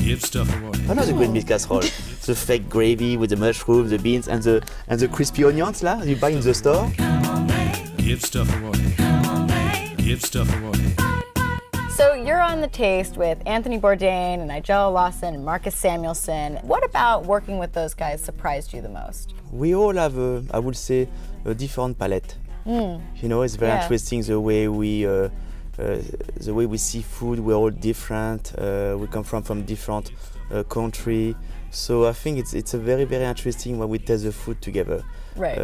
Give stuff away. I know the green bean casserole. The fake gravy with the mushrooms, the beans, and the crispy onions là, you buy in the store. Give stuff away. Give stuff away. So you're on The Taste with Anthony Bourdain and Nigella Lawson and Marcus Samuelsson. What about working with those guys surprised you the most? We all have, I would say, a different palette. You know, it's very interesting the way we see food. We're all different. We come from different country. So I think it's a very, very interesting when we taste the food together. Right.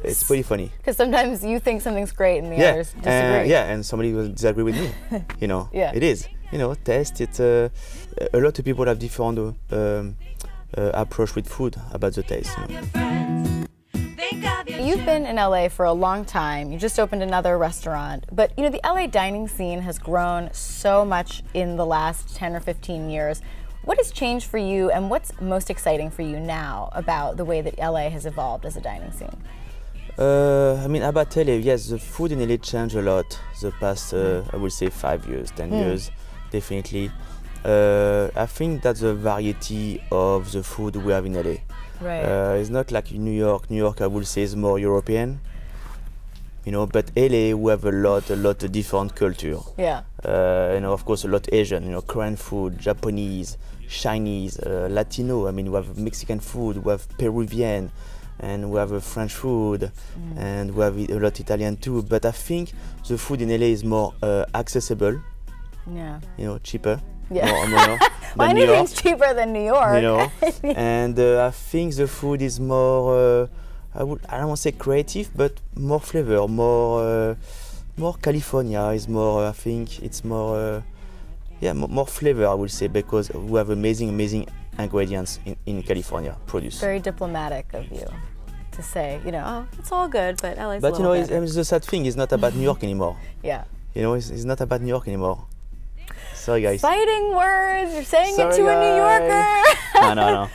It's pretty funny. Because sometimes you think something's great and the others disagree. And somebody will disagree with me. You know, it is. You know, taste. It's a lot of people have different approach with food about the taste. You know. You've been in LA for a long time. You just opened another restaurant. But you know, the LA dining scene has grown so much in the last 10 or 15 years. What has changed for you, and what's most exciting for you now about the way that LA has evolved as a dining scene? I mean, about LA, yes, the food in LA changed a lot the past, I would say 5 years, 10 years, definitely. I think that's the variety of the food we have in LA. Right. It's not like New York. New York, I would say, is more European. You know, but LA, we have a lot of different culture. Yeah. You know, of course, a lot Asian. You know, Korean food, Japanese, Chinese, Latino. I mean, we have Mexican food, we have Peruvian, and we have French food, and we have a lot Italian too. But I think the food in LA is more accessible. Yeah. You know, cheaper. Yeah. Well, anything's cheaper than New York. You know, and I think the food is more. I don't want to say creative, but more flavor, more California is more. I think it's more, more flavor. I would say, because we have amazing ingredients in California produced. Very diplomatic of you to say, you know, oh, it's all good, but LA's But a you know, little it's the sad thing. It's not about New York anymore. Yeah. You know, it's not about New York anymore. Sorry, guys. Fighting words. You're saying Sorry, it to a New Yorker. No.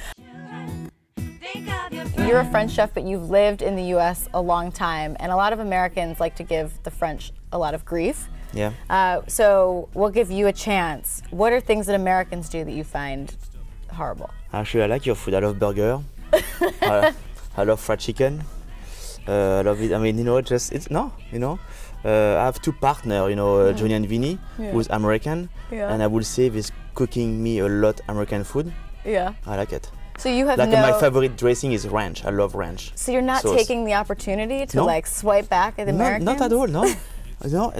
You're a French chef, but you've lived in the U.S. a long time, and a lot of Americans like to give the French a lot of grief. Yeah. So we'll give you a chance. What are things that Americans do that you find horrible? Actually, I like your food. I love burger. I love fried chicken. I love it. I mean, you know, I have two partners, you know, Johnny and Vinny, who's American, and I would say this cooking me a lot American food. Yeah. I like it. So you have my favorite dressing is ranch. I love ranch. So you're not taking the opportunity to like swipe back at the Americans? Not at all. No. No.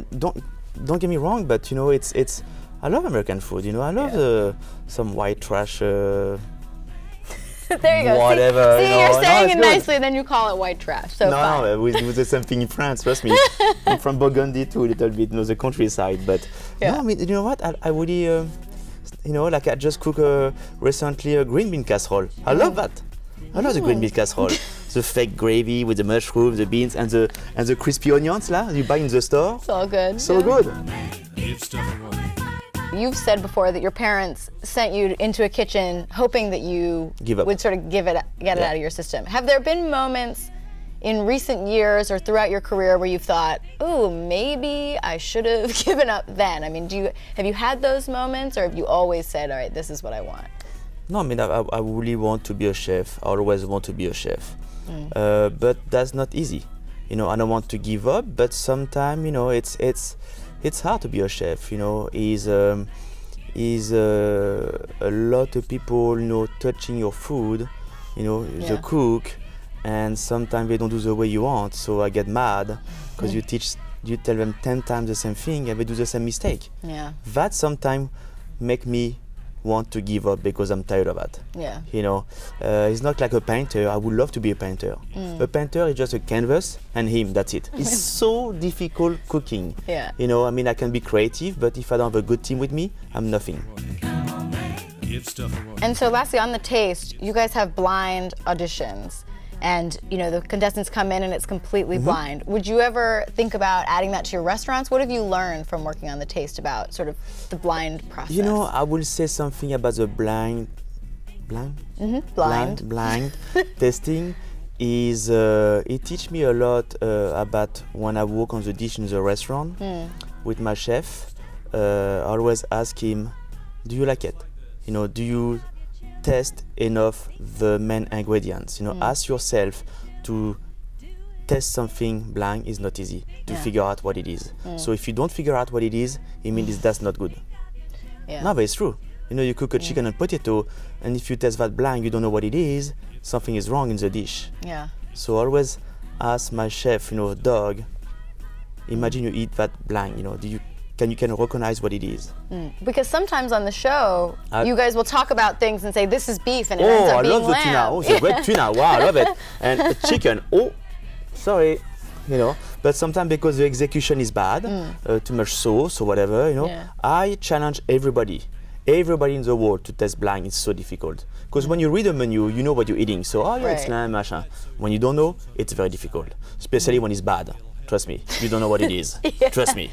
Don't get me wrong, but you know, it's. I love American food. You know, I love some white trash. There you go. Whatever. See, you're saying it nicely, then you call it white trash. So no, we do the same thing in France. Trust me. I'm from Burgundy too, a little bit, you know, the countryside. But no, I mean, you know what? I really, you know, like I just cooked recently a green bean casserole. I love that. I love the green bean casserole. The fake gravy with the mushrooms, the beans, and the crispy onions là, you buy in the store. It's all good. So good. Give stuff away. You've said before that your parents sent you into a kitchen hoping that you would sort of get it out of your system. Have there been moments in recent years or throughout your career where you've thought, oh, maybe I should have given up then? I mean, have you had those moments, or have you always said, all right, this is what I want? No, I mean, I really want to be a chef. I always want to be a chef. But that's not easy. You know, I don't want to give up, but sometimes, you know, it's hard to be a chef. You know, is a lot of people, you know, touching your food, you know, the cook, and sometimes they don't do the way you want. So I get mad because you tell them 10 times the same thing and they do the same mistake. Yeah. That sometimes make me want to give up because I'm tired of that. Yeah. You know, it's not like a painter. I would love to be a painter. A painter is just a canvas and him, that's it. It's so difficult cooking. Yeah. You know, I mean, I can be creative, but if I don't have a good team with me, I'm nothing. And so lastly, on The Taste, you guys have blind auditions. And you know, the contestants come in and it's completely blind. Would you ever think about adding that to your restaurants? What have you learned from working on The Taste about sort of the blind process? You know, I will say something about the blind tasting. Is it teach me a lot about when I work on the dish in the restaurant with my chef. I always ask him, do you like it? You know, do you test enough the main ingredients? You know, ask yourself to test something blind is not easy to figure out what it is. So if you don't figure out what it is, it means that's not good. No, but it's true. You know, you cook a chicken and potato, and if you test that blind, you don't know what it is, something is wrong in the dish. Yeah. So always ask my chef, you know, dog, imagine you eat that blind, you know, can you recognize what it is? Because sometimes on the show, you guys will talk about things and say, this is beef, and it ends up being lamb. I love the tuna. Oh, it's a red tuna. Wow, I love it. And a chicken. Oh, sorry. You know, but sometimes because the execution is bad, too much sauce or whatever, you know, I challenge everybody in the world to test blind. It's so difficult. Because when you read a menu, you know what you're eating. So, oh yeah, it's lamb, machin. When you don't know, it's very difficult, especially when it's bad. Trust me, you don't know what it is. Trust me.